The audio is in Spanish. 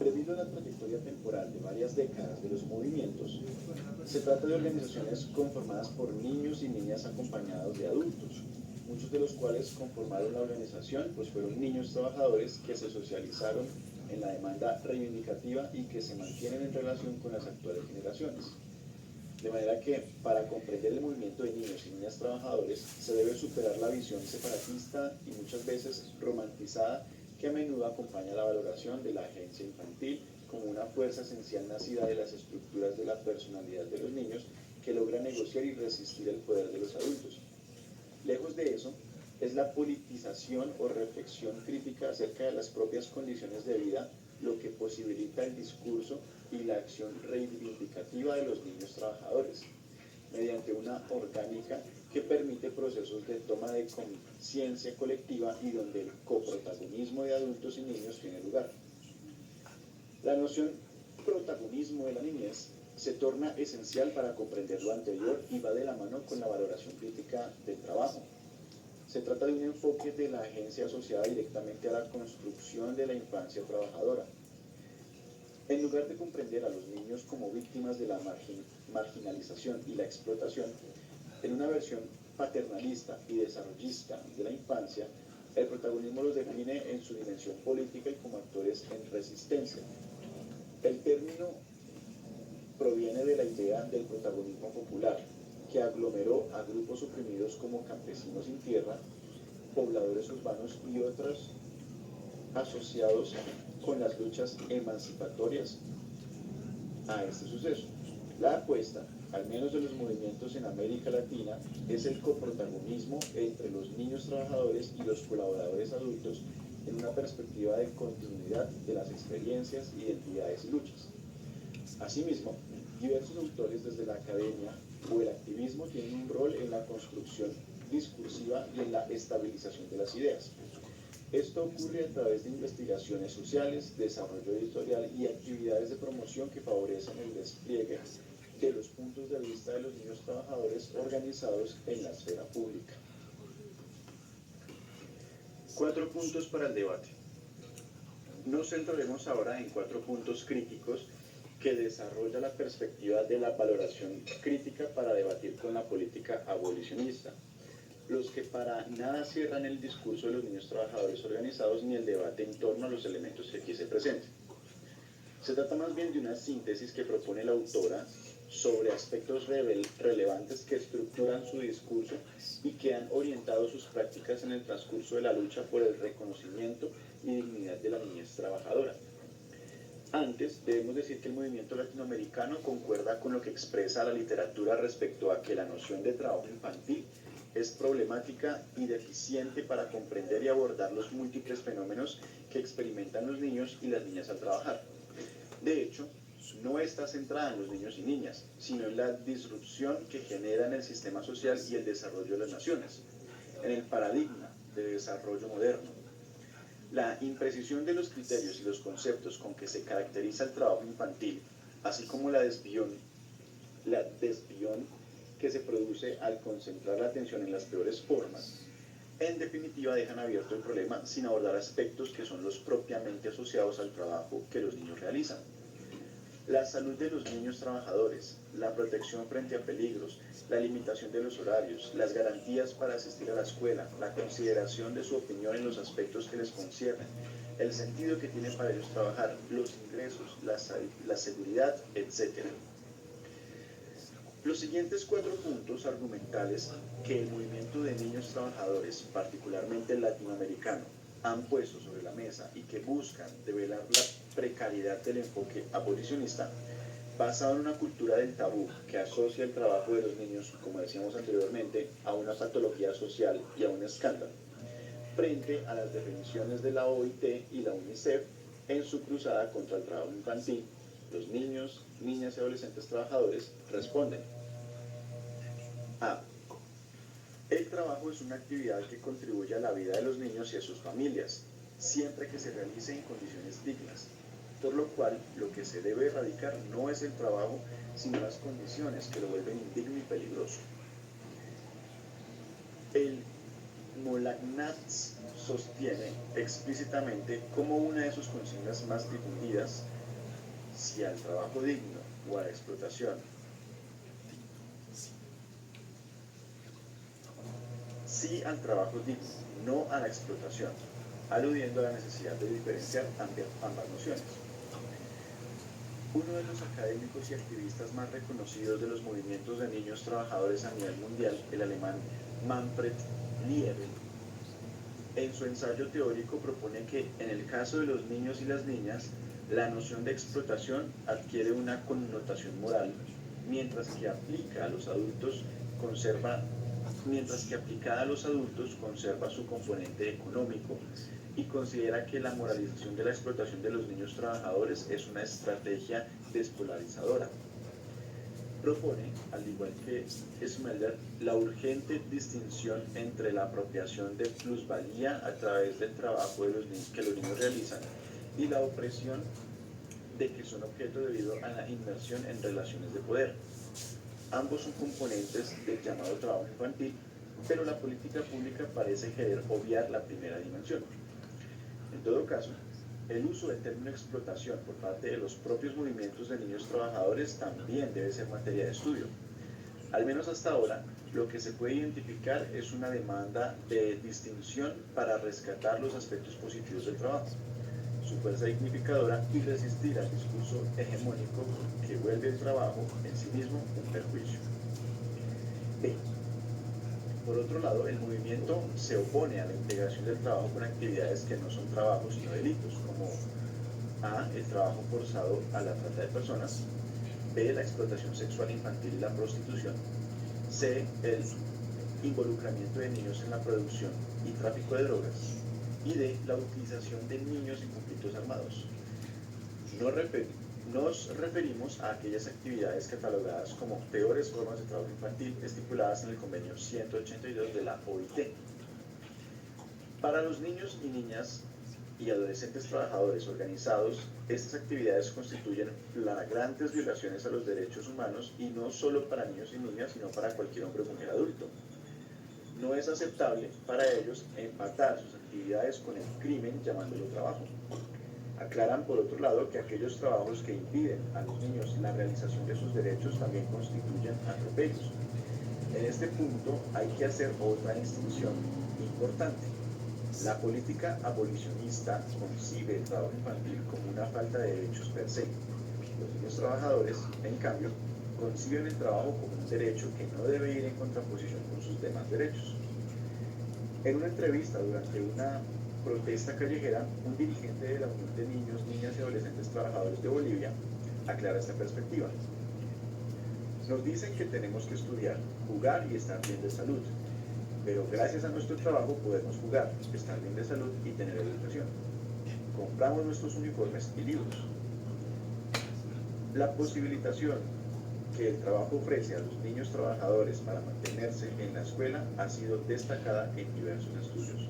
Debido a la trayectoria temporal de varias décadas de los movimientos, se trata de organizaciones conformadas por niños y niñas acompañados de adultos, muchos de los cuales conformaron la organización, pues fueron niños trabajadores que se socializaron en la demanda reivindicativa y que se mantienen en relación con las actuales generaciones. De manera que, para comprender el movimiento de niños y niñas trabajadores, se debe superar la visión separatista y muchas veces romantizada que a menudo acompaña la valoración de la agencia infantil como una fuerza esencial nacida de las estructuras de la personalidad de los niños que logra negociar y resistir el poder de los adultos. Lejos de eso, es la politización o reflexión crítica acerca de las propias condiciones de vida lo que posibilita el discurso y la acción reivindicativa de los niños trabajadores, mediante una orgánica que permite procesos de toma de conciencia colectiva y donde el coprotagonismo de adultos y niños tiene lugar. La noción protagonismo de la niñez se torna esencial para comprender lo anterior y va de la mano con la valoración crítica del trabajo. Se trata de un enfoque de la agencia asociada directamente a la construcción de la infancia trabajadora. En lugar de comprender a los niños como víctimas de la marginalización y la explotación, en una versión paternalista y desarrollista de la infancia, el protagonismo los define en su dimensión política y como actores en resistencia. El término proviene de la idea del protagonismo popular, que aglomeró a grupos oprimidos como campesinos sin tierra, pobladores urbanos y otros asociados con las luchas emancipatorias a este suceso. La apuesta, al menos de los movimientos en América Latina, es el coprotagonismo entre los niños trabajadores y los colaboradores adultos en una perspectiva de continuidad de las experiencias, identidades y luchas. Asimismo, diversos autores desde la academia o el activismo tienen un rol en la construcción discursiva y en la estabilización de las ideas. Esto ocurre a través de investigaciones sociales, desarrollo editorial y actividades de promoción que favorecen el despliegue de los puntos de vista de los niños trabajadores organizados en la esfera pública. 4 puntos para el debate. Nos centraremos ahora en 4 puntos críticos que desarrolla la perspectiva de la valoración crítica para debatir con la política abolicionista, los que para nada cierran el discurso de los niños trabajadores organizados ni el debate en torno a los elementos que aquí se presentan. Se trata más bien de una síntesis que propone la autora sobre aspectos relevantes que estructuran su discurso y que han orientado sus prácticas en el transcurso de la lucha por el reconocimiento y dignidad de la niñez trabajadora. Antes, debemos decir que el movimiento latinoamericano concuerda con lo que expresa la literatura respecto a que la noción de trabajo infantil es problemática y deficiente para comprender y abordar los múltiples fenómenos que experimentan los niños y las niñas al trabajar. De hecho, no está centrada en los niños y niñas, sino en la disrupción que genera en el sistema social y el desarrollo de las naciones, en el paradigma de desarrollo moderno. La imprecisión de los criterios y los conceptos con que se caracteriza el trabajo infantil, así como la desvión que se produce al concentrar la atención en las peores formas, en definitiva dejan abierto el problema sin abordar aspectos que son los propiamente asociados al trabajo que los niños realizan. La salud de los niños trabajadores, la protección frente a peligros, la limitación de los horarios, las garantías para asistir a la escuela, la consideración de su opinión en los aspectos que les conciernen, el sentido que tiene para ellos trabajar, los ingresos, la seguridad, etc. Los siguientes 4 puntos argumentales que el movimiento de niños trabajadores, particularmente el latinoamericano, han puesto sobre la mesa y que buscan develar la precariedad del enfoque abolicionista, basado en una cultura del tabú que asocia el trabajo de los niños, como decíamos anteriormente, a una patología social y a un escándalo, frente a las definiciones de la OIT y la UNICEF en su cruzada contra el trabajo infantil. Los niños, niñas y adolescentes trabajadores responden: A. El trabajo es una actividad que contribuye a la vida de los niños y a sus familias, siempre que se realice en condiciones dignas, por lo cual lo que se debe erradicar no es el trabajo, sino las condiciones que lo vuelven indigno y peligroso. El Molagnatz sostiene explícitamente como una de sus consignas más difundidas: si al trabajo digno o a la explotación, sí al trabajo digno, no a la explotación, aludiendo a la necesidad de diferenciar ambas nociones. Uno de los académicos y activistas más reconocidos de los movimientos de niños trabajadores a nivel mundial, el alemán Manfred Liebel, en su ensayo teórico propone que en el caso de los niños y las niñas, la noción de explotación adquiere una connotación moral, mientras que aplica a los adultos conserva mientras que aplicada a los adultos conserva su componente económico, y considera que la moralización de la explotación de los niños trabajadores es una estrategia despolarizadora. Propone, al igual que Smelder, la urgente distinción entre la apropiación de plusvalía a través del trabajo que los niños realizan y la opresión de que son objeto debido a la inmersión en relaciones de poder. Ambos son componentes del llamado trabajo infantil, pero la política pública parece querer obviar la primera dimensión. En todo caso, el uso del término explotación por parte de los propios movimientos de niños trabajadores también debe ser materia de estudio. Al menos hasta ahora, lo que se puede identificar es una demanda de distinción para rescatar los aspectos positivos del trabajo, su fuerza dignificadora, y resistir al discurso hegemónico que vuelve el trabajo en sí mismo un perjuicio. B. Por otro lado, el movimiento se opone a la integración del trabajo con actividades que no son trabajos sino delitos, como A. el trabajo forzado a la trata de personas, B. la explotación sexual infantil y la prostitución, C. el involucramiento de niños en la producción y tráfico de drogas, y D. la utilización de niños en conflictos armados. Nos referimos a aquellas actividades catalogadas como peores formas de trabajo infantil estipuladas en el convenio 182 de la OIT. Para los niños y niñas y adolescentes trabajadores organizados, estas actividades constituyen flagrantes violaciones a los derechos humanos, y no solo para niños y niñas, sino para cualquier hombre o mujer adulto. No es aceptable para ellos empatar sus actividades con el crimen llamándolo trabajo. Aclaran, por otro lado, que aquellos trabajos que impiden a los niños la realización de sus derechos también constituyen atropellos. En este punto hay que hacer otra distinción importante. La política abolicionista concibe el trabajo infantil como una falta de derechos per se. Los niños trabajadores, en cambio, conciben el trabajo como un derecho que no debe ir en contraposición con sus demás derechos. En una entrevista durante una protesta callejera, un dirigente de la Unión de Niños, Niñas y Adolescentes Trabajadores de Bolivia aclara esta perspectiva. Nos dicen que tenemos que estudiar, jugar y estar bien de salud, pero gracias a nuestro trabajo podemos jugar, estar bien de salud y tener educación. Compramos nuestros uniformes y libros. La posibilitación que el trabajo ofrece a los niños trabajadores para mantenerse en la escuela ha sido destacada en diversos estudios.